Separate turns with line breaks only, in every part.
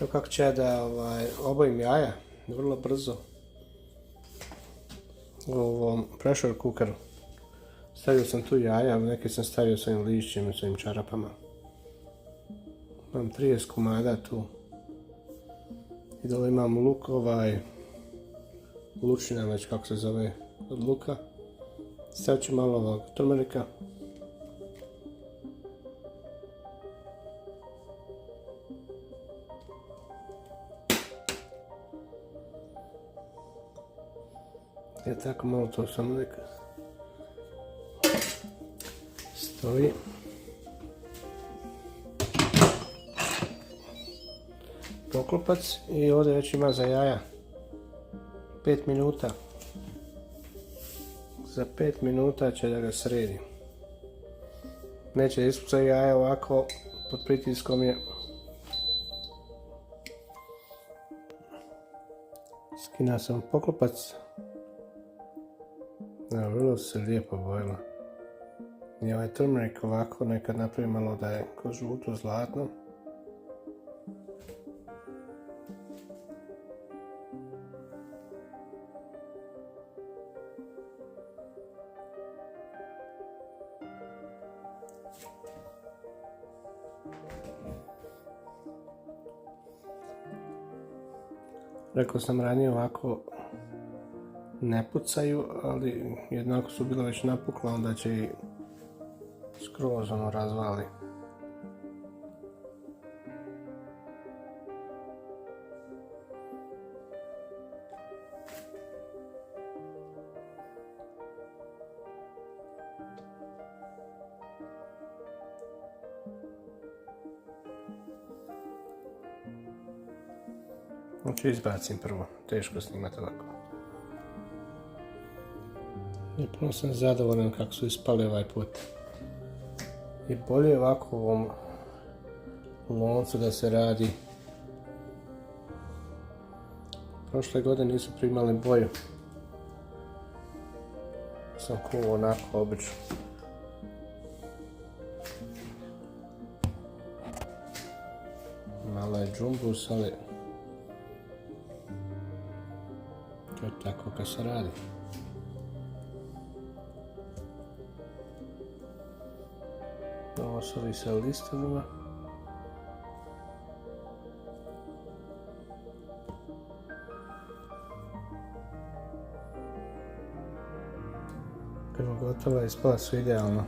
Evo kako ću ja da obojim jaja, vrlo brzo u ovom pressure cookeru. Stavio sam tu jaja, neke sam stavio s ovim lišćima i s ovim čarapama. Imam 30 komada tu. I dole imam luk, lučina već kako se zove od luka. Stavit ću malo ovog turmerika. I tako malo to samo neka stoji. Poklopac i ovdje već ima za jaja 5 minuta. Za 5 minuta će da ga sredim. Neće ispucati jaja ovako, pod pritiskom je. Skinuo sam poklopac. Evo, vrlo se lijepo bojilo. I ovaj turmerik ovako nekad napravim malo da je ko žuto zlatno. Rekao sam ranije ovako ne pucaju, ali jednako su bila već napukla, onda će i skroz razvali. Znači izbacim prvo, teško snimati ovako. I puno sam zadovoljan kako su ispali ovaj put. I bolje ovako u ovom loncu da se radi. Prošle godine nisu primali boju. Sam kuvao onako obično. Malo je džumbus, ali to je tako kad se radi. Ovo su ovi sa listovima. Prvo gotova, ispala su idealno.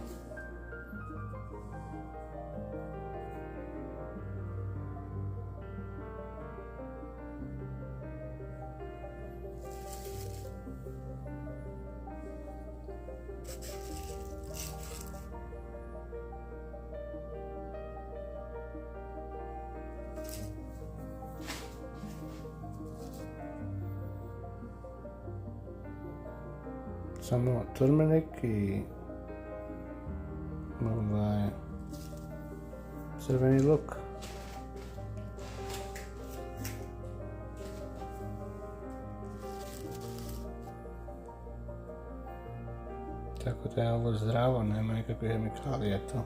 Samo turmerik i crveni luk. Tako da je ovo zdravo, nema nikakve hemikalije to.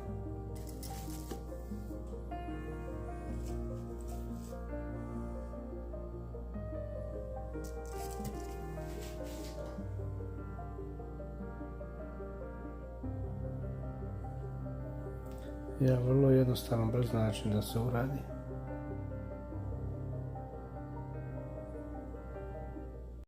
Ja, vrlo jednostavan, brz način da se uradi.